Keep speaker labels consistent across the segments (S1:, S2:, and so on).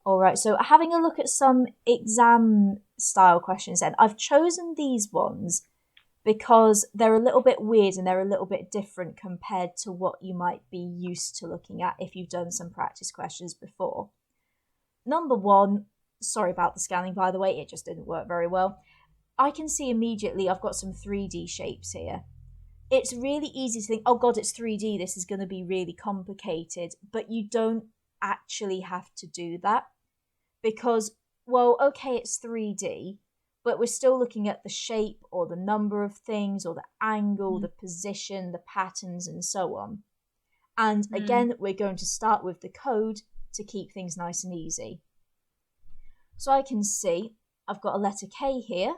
S1: All right, so having a look at some exam style questions then. I've chosen these ones because they're a little bit weird and they're a little bit different compared to what you might be used to looking at if you've done some practice questions before. Number one, sorry about the scanning by the way, it just didn't work very well. I can see immediately I've got some 3D shapes here. It's really easy to think, oh God, it's 3D, this is going to be really complicated, but you don't actually have to do that because, well, okay, it's 3D, but we're still looking at the shape or the number of things or the angle, the position, the patterns, and so on. And
S2: Mm.
S1: again, we're going to start with the code to keep things nice and easy. So I can see I've got a letter K here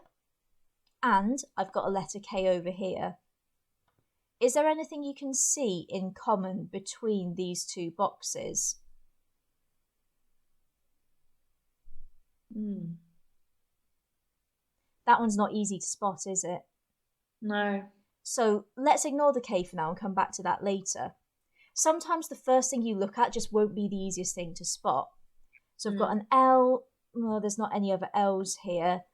S1: and I've got a letter K over here. Is there anything you can see in common between these two boxes?
S2: Mm.
S1: That one's not easy to spot, is it?
S2: No.
S1: So let's ignore the K for now and come back to that later. Sometimes the first thing you look at just won't be the easiest thing to spot. So I've got
S2: Mm.
S1: an L. Well, there's not any other L's here.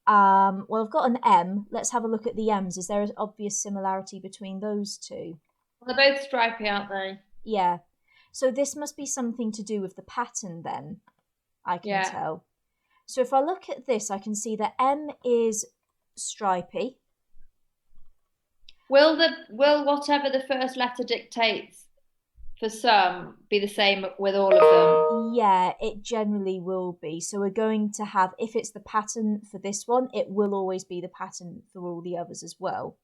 S1: Well, I've got an M. Let's have a look at the M's. Is there an obvious similarity between those two?
S2: Well, they're both stripy, aren't they?
S1: Yeah. So this must be something to do with the pattern then, I can
S2: Yeah.
S1: tell. So if I look at this, I can see that M is stripy.
S2: Will whatever the first letter dictates for some be the same with all of them?
S1: Yeah, it generally will be. So we're going to have, if it's the pattern for this one, it will always be the pattern for all the others as well.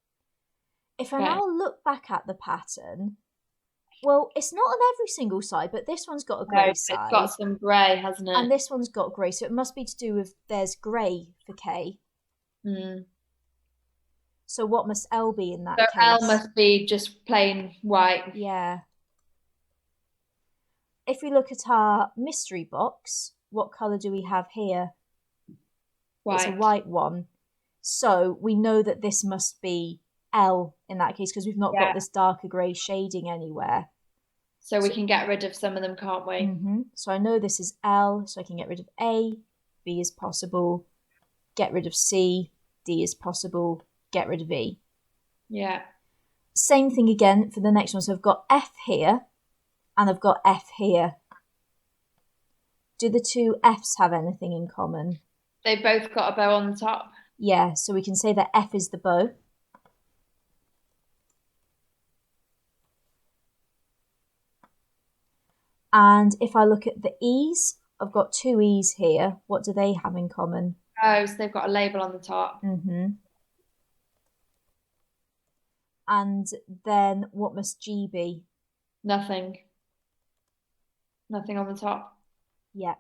S1: If I
S2: Okay.
S1: now look back at the pattern, well, it's not on every single side, but this one's got a
S2: No,
S1: grey
S2: it's got
S1: side,
S2: some grey, hasn't it?
S1: and this one's got grey, so it must be to do with there's grey for K.
S2: Mm.
S1: So what must L be in
S2: So
S1: that
S2: L
S1: case?
S2: must be just plain white.
S1: Yeah. If we look at our mystery box, what colour do we have here? It's a
S2: White.
S1: white one. So we know that this must be L in that case because we've not got
S2: Yeah.
S1: this darker grey shading anywhere.
S2: So we
S1: So,
S2: can get rid of some of them, can't we?
S1: so I know this is L, so I can get rid of A, B is possible, get rid of C, D is possible, get rid of E.
S2: Yeah.
S1: Same thing again for the next one. So I've got F here and I've got F here. Do the two Fs have anything in common?
S2: They both got a bow on the top.
S1: Yeah, so we can say that F is the bow. And if I look at the E's, I've got two E's here. What do they have in common?
S2: Oh, so they've got a label on the top.
S1: And then what must G be?
S2: Nothing. Nothing on the top.
S1: Yeah.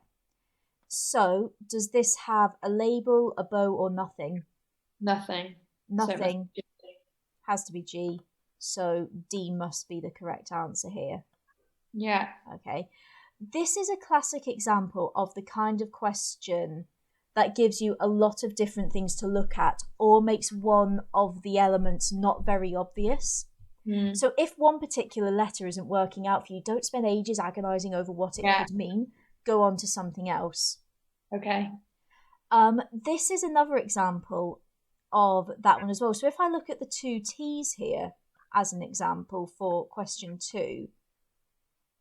S1: So does this have a label, a bow, or nothing?
S2: Nothing. So it must
S1: Nothing
S2: be.
S1: has to be G. So D must be the correct answer here.
S2: Yeah.
S1: Okay. This is a classic example of the kind of question that gives you a lot of different things to look at or makes one of the elements not very obvious.
S2: Mm.
S1: So if one particular letter isn't working out for you, don't spend ages agonizing over what it
S2: Yeah.
S1: could mean. Go on to something else.
S2: Okay.
S1: This is another example of that one as well. So if I look at the two T's here as an example for question 2,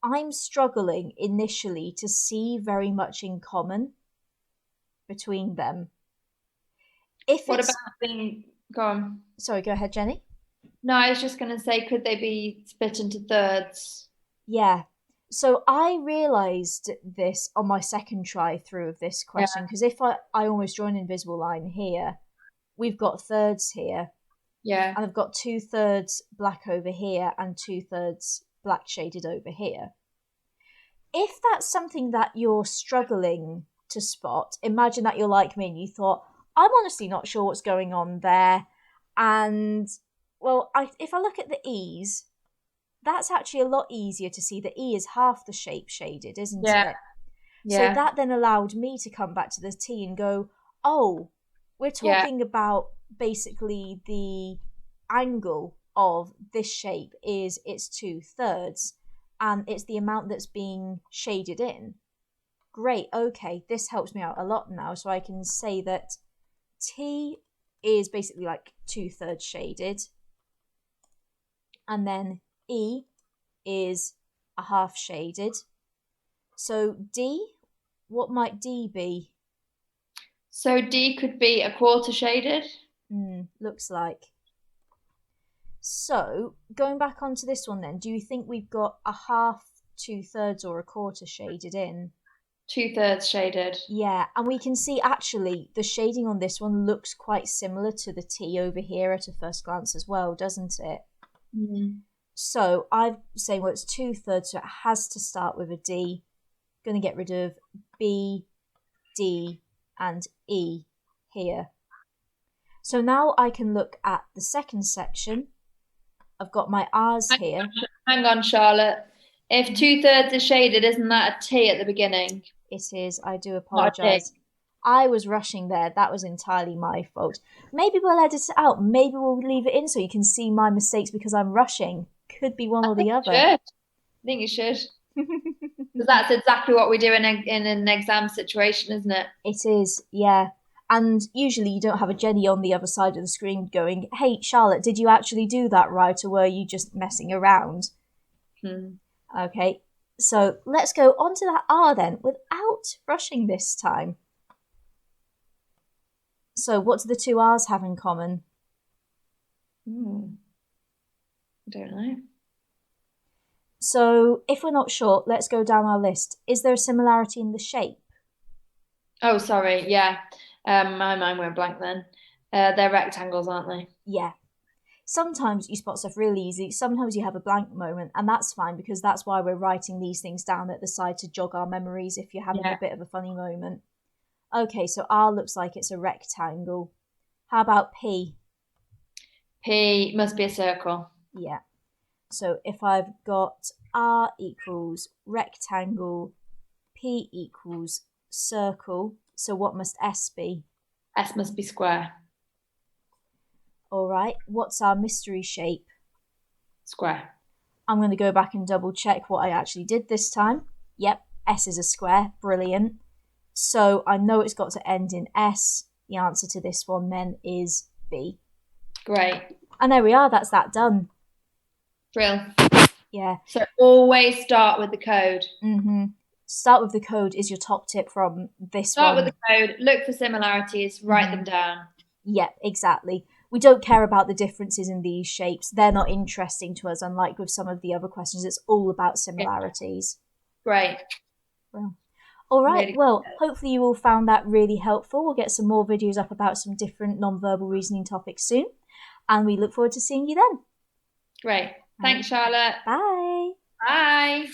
S1: I'm struggling initially to see very much in common between them. If
S2: What
S1: it's
S2: about being go on?
S1: Sorry, go ahead, Jenny.
S2: No, I was just going to say, could they be split into thirds?
S1: Yeah. So I realised this on my second try through of this
S2: Yeah.
S1: question because if I almost draw an invisible line here, we've got thirds here,
S2: Yeah.
S1: and I've got 2/3 black over here and 2/3 black shaded over here. If that's something that you're struggling to spot, imagine that you're like me and you thought, I'm honestly not sure what's going on there. And, well, if I look at the E's, that's actually a lot easier to see. The E is half the shape shaded, isn't
S2: Yeah.
S1: it? So
S2: Yeah.
S1: that then allowed me to come back to the T and go, oh, we're
S2: Yeah.
S1: talking about basically the angle of this shape is its 2/3 and it's the amount that's being shaded in. Great, okay, this helps me out a lot now. So I can say that T is basically like 2/3 shaded. And then E is a half shaded. So D, what might D be?
S2: So D could be a quarter shaded.
S1: Looks like. So going back onto this one then, do you think we've got a half, 2/3, or a quarter shaded in?
S2: 2/3 shaded.
S1: Yeah, and we can see actually the shading on this one looks quite similar to the T over here at a first glance as well, doesn't it? So I'm saying, well, it's 2/3, so it has to start with a D. Going to get rid of B, D, and E here. So now I can look at the second section. I've got my R's here.
S2: Hang on, Charlotte. If 2/3 is shaded, isn't that a T at the beginning?
S1: It is. I do apologise. I was rushing there. That was entirely my fault. Maybe we'll edit it out. Maybe we'll leave it in so you can see my mistakes because I'm rushing. Could be one or the other.
S2: I think you should. Because that's exactly what we do in an exam situation, isn't it?
S1: It is, yeah. And usually you don't have a Jenny on the other side of the screen going, hey, Charlotte, did you actually do that right, or were you just messing around? Okay, so let's go on to that R then, without rushing this time. So what do the two R's have in common?
S2: I don't know.
S1: So if we're not sure, let's go down our list. Is there a similarity in the shape?
S2: Oh, sorry. Yeah. My mind went blank then. They're rectangles, aren't they?
S1: Yeah. Sometimes you spot stuff really easy. Sometimes you have a blank moment, and that's fine because that's why we're writing these things down at the side to jog our memories if you're having a bit of a funny moment. Okay, so R looks like it's a rectangle. How about P?
S2: P must be a circle.
S1: Yeah. So if I've got R equals rectangle, P equals circle, so what must S be?
S2: S must be square.
S1: All right, what's our mystery shape?
S2: Square.
S1: I'm going to go back and double check what I actually did this time. Yep, S is a square. Brilliant. So I know it's got to end in S. The answer to this one then is B.
S2: Great.
S1: And there we are. That's that done.
S2: Brill.
S1: Yeah.
S2: So always start with the code.
S1: Start with the code is your top tip from this one.
S2: Start with the code. Look for similarities. Write them down.
S1: Yep, exactly. We don't care about the differences in these shapes. They're not interesting to us, unlike with some of the other questions. It's all about similarities.
S2: Great.
S1: Well, all right,
S2: Really
S1: well, hopefully you all found that really helpful. We'll get some more videos up about some different non-verbal reasoning topics soon. And we look forward to seeing you then.
S2: Great. Thanks, Charlotte.
S1: Bye.
S2: Bye.